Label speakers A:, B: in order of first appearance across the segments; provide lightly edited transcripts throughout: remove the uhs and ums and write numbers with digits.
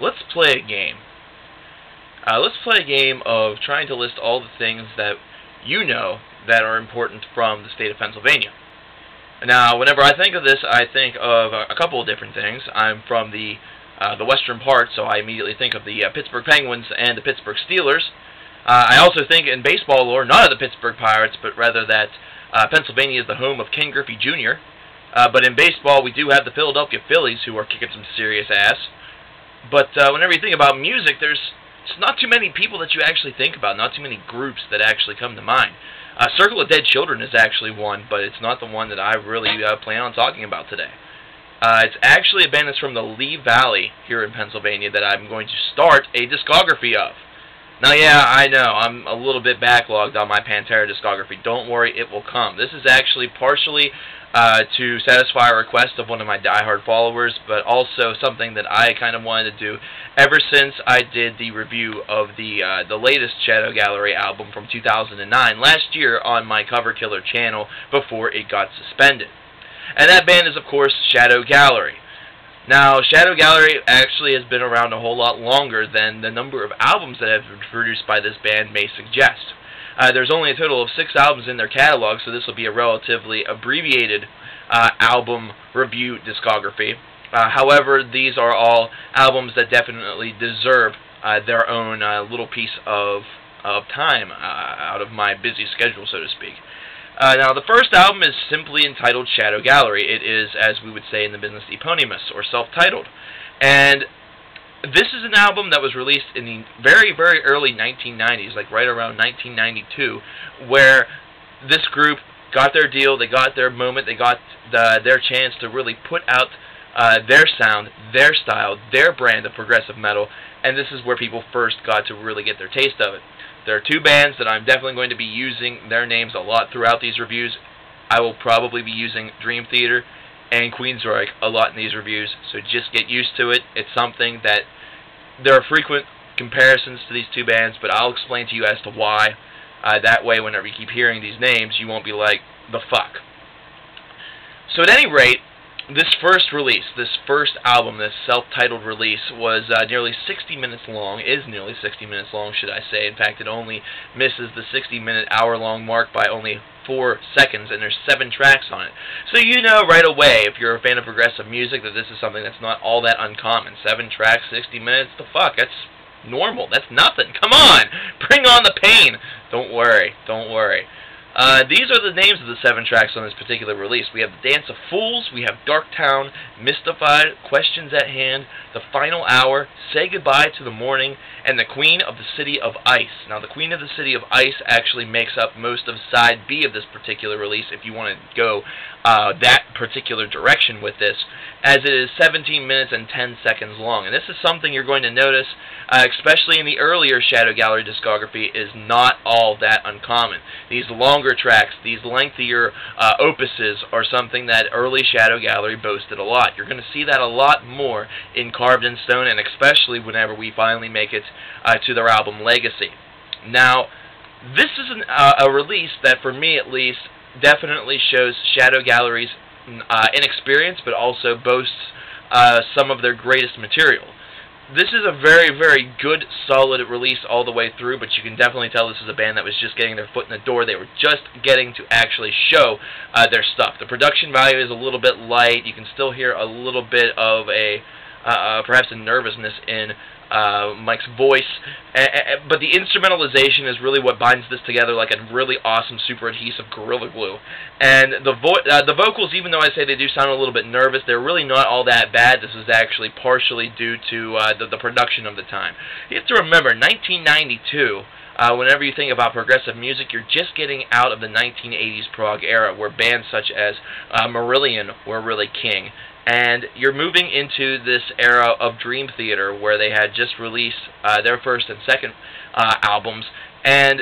A: let's play a game. Let's play a game of trying to list all the things that you know that are important from the state of Pennsylvania. Now, whenever I think of this, I think of a couple of different things. I'm from the western part, so I immediately think of the Pittsburgh Penguins and the Pittsburgh Steelers. I also think in baseball lore, not of the Pittsburgh Pirates, but rather that Pennsylvania is the home of Ken Griffey Jr. But in baseball, we do have the Philadelphia Phillies, who are kicking some serious ass. But whenever you think about music, there's not too many people that you actually think about, not too many groups that actually come to mind. Circle of Dead Children is actually one, but it's not the one that I really plan on talking about today. It's actually a band that's from the Lee Valley here in Pennsylvania that I'm going to start a discography of. Now, yeah, I know, I'm a little bit backlogged on my Pantera discography. Don't worry, it will come. This is actually partially to satisfy a request of one of my diehard followers, but also something that I kind of wanted to do ever since I did the review of the latest Shadow Gallery album from 2009 last year on my Cover Killer channel before it got suspended. And that band is, of course, Shadow Gallery. Now, Shadow Gallery actually has been around a whole lot longer than the number of albums that have been produced by this band may suggest. There's only a total of 6 albums in their catalog, so this will be a relatively abbreviated album review discography. However, these are all albums that definitely deserve their own little piece of time out of my busy schedule, so to speak. Now, the first album is simply entitled Shadow Gallery. It is, as we would say in the business, eponymous, or self-titled. And this is an album that was released in the very, very early 1990s, like right around 1992, where this group got their deal, they got their moment, they got their chance to really put out their sound, their style, their brand of progressive metal, and this is where people first got to really get their taste of it. There are 2 bands that I'm definitely going to be using their names a lot throughout these reviews. I will probably be using Dream Theater and Queensryche a lot in these reviews, so just get used to it. It's something that there are frequent comparisons to these 2 bands, but I'll explain to you as to why. That way, whenever you keep hearing these names, you won't be like, the fuck. So at any rate, this first release, this first album, this self-titled release, was nearly 60 minutes long, is nearly 60 minutes long, should I say. In fact, it only misses the 60-minute, hour-long mark by only 4 seconds, and there's 7 tracks on it. So you know right away, if you're a fan of progressive music, that this is something that's not all that uncommon. 7 tracks, 60 minutes, the fuck, that's normal, that's nothing. Come on, bring on the pain. Don't worry, don't worry. These are the names of the 7 tracks on this particular release. We have The Dance of Fools, we have Dark Town, Mystified, Questions at Hand, The Final Hour, Say Goodbye to the Morning, and The Queen of the City of Ice. Now, The Queen of the City of Ice actually makes up most of side B of this particular release, if you want to go that particular direction with this, as it is 17 minutes and 10 seconds long. And this is something you're going to notice, especially in the earlier Shadow Gallery discography, is not all that uncommon. These longer tracks, these lengthier opuses, are something that early Shadow Gallery boasted a lot. You're going to see that a lot more in Carved in Stone, and especially whenever we finally make it to their album Legacy. Now, this is a release that, for me at least, definitely shows Shadow Gallery's inexperience, but also boasts some of their greatest material. This is a very, very good, solid release all the way through, but you can definitely tell this is a band that was just getting their foot in the door. They were just getting to actually show their stuff. The production value is a little bit light. You can still hear a little bit of perhaps a nervousness in Mike's voice, but the instrumentalization is really what binds this together like a really awesome, super adhesive Gorilla Glue. And the vocals, even though I say they do sound a little bit nervous, they're really not all that bad. This is actually partially due to the production of the time. You have to remember, 1992, whenever you think about progressive music, you're just getting out of the 1980s prog era, where bands such as Marillion were really king. And you're moving into this era of Dream Theater, where they had just released their first and second albums, and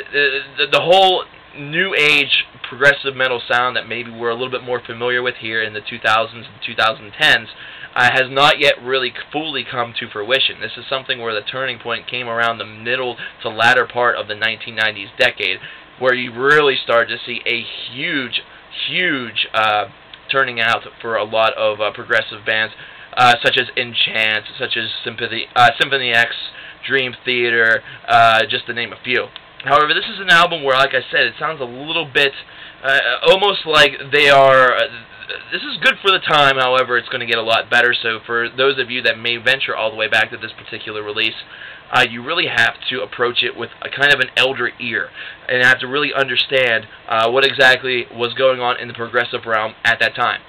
A: the whole new age progressive metal sound that maybe we're a little bit more familiar with here in the 2000s and 2010s has not yet really fully come to fruition. This is something where the turning point came around the middle to latter part of the 1990s decade, where you really start to see a huge turning out for a lot of progressive bands. such as Enchant, such as Symphony X, Dream Theater, just to name a few. However, this is an album where, like I said, it sounds a little bit almost like they are... this is good for the time, however, it's going to get a lot better, so for those of you that may venture all the way back to this particular release, you really have to approach it with a kind of an elder ear, and have to really understand what exactly was going on in the progressive realm at that time.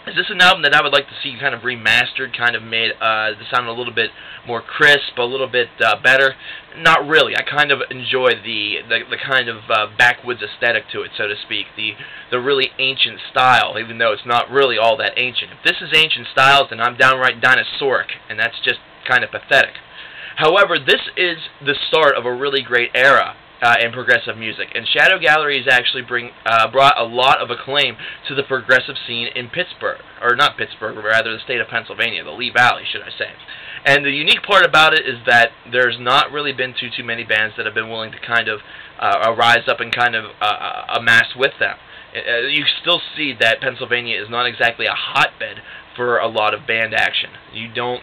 A: Is this an album that I would like to see kind of remastered, kind of made to sound a little bit more crisp, a little bit better? Not really. I kind of enjoy the kind of backwoods aesthetic to it, so to speak, the really ancient style, even though it's not really all that ancient. If this is ancient styles, then I'm downright dinosauric, and that's just kind of pathetic. However, this is the start of a really great era in progressive music, and Shadow Gallery has actually brought a lot of acclaim to the progressive scene in Pittsburgh, or not Pittsburgh, but rather the state of Pennsylvania, the Lee Valley, should I say. And the unique part about it is that there's not really been too many bands that have been willing to kind of rise up and kind of amass with them. You still see that Pennsylvania is not exactly a hotbed for a lot of band action. You don't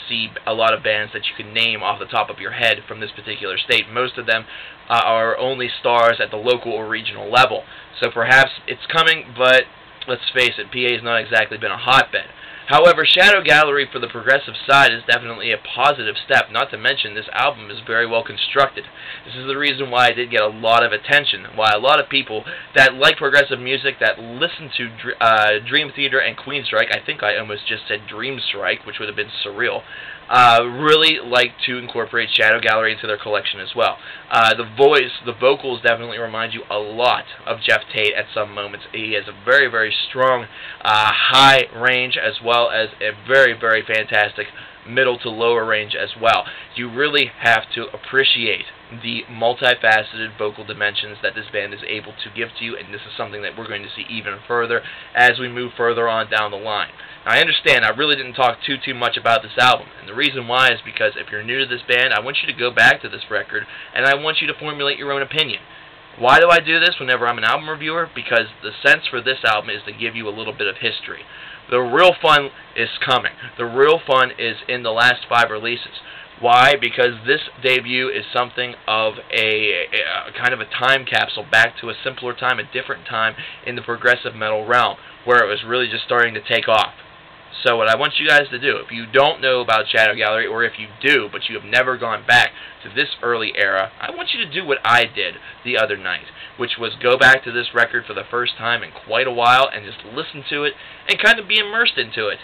A: see a lot of bands that you can name off the top of your head from this particular state. Most of them are only stars at the local or regional level. So perhaps it's coming, but let's face it, PA has not exactly been a hotbed. However, Shadow Gallery for the progressive side is definitely a positive step, not to mention this album is very well constructed. This is the reason why it did get a lot of attention, why a lot of people that like progressive music, that listen to Dream Theater and Queenstrike, I think I almost just said Dream Strike, which would have been surreal, really like to incorporate Shadow Gallery into their collection as well. The vocals definitely remind you a lot of Jeff Tate at some moments. He has a very, very strong high range as well as a very, very fantastic middle to lower range as well. You really have to appreciate the multifaceted vocal dimensions that this band is able to give to you, and this is something that we're going to see even further as we move further on down the line. Now, I understand I really didn't talk too much about this album, and the reason why is because if you're new to this band, I want you to go back to this record, and I want you to formulate your own opinion. Why do I do this whenever I'm an album reviewer? Because the sense for this album is to give you a little bit of history. The real fun is coming. The real fun is in the last 5 releases. Why? Because this debut is something of a kind of a time capsule back to a simpler time, a different time in the progressive metal realm, where it was really just starting to take off. So what I want you guys to do, if you don't know about Shadow Gallery, or if you do, but you have never gone back to this early era, I want you to do what I did the other night, which was go back to this record for the first time in quite a while and just listen to it and kind of be immersed into it.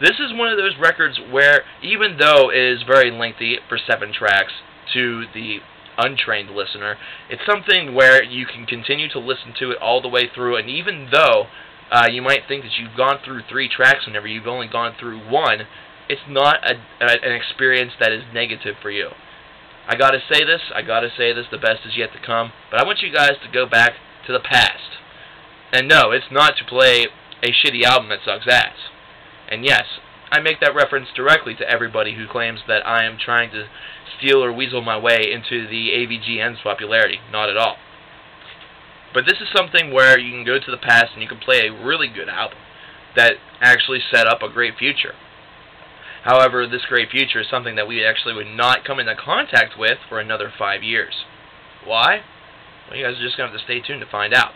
A: This is one of those records where, even though it is very lengthy for 7 tracks to the untrained listener, it's something where you can continue to listen to it all the way through, and even though you might think that you've gone through 3 tracks whenever you've only gone through 1, it's not an experience that is negative for you. I gotta say this, the best is yet to come, but I want you guys to go back to the past. And no, it's not to play a shitty album that sucks ass. And yes, I make that reference directly to everybody who claims that I am trying to steal or weasel my way into the AVGN's popularity. Not at all. But this is something where you can go to the past and you can play a really good album that actually set up a great future. However, this great future is something that we actually would not come into contact with for another 5 years. Why? Well, you guys are just going to have to stay tuned to find out.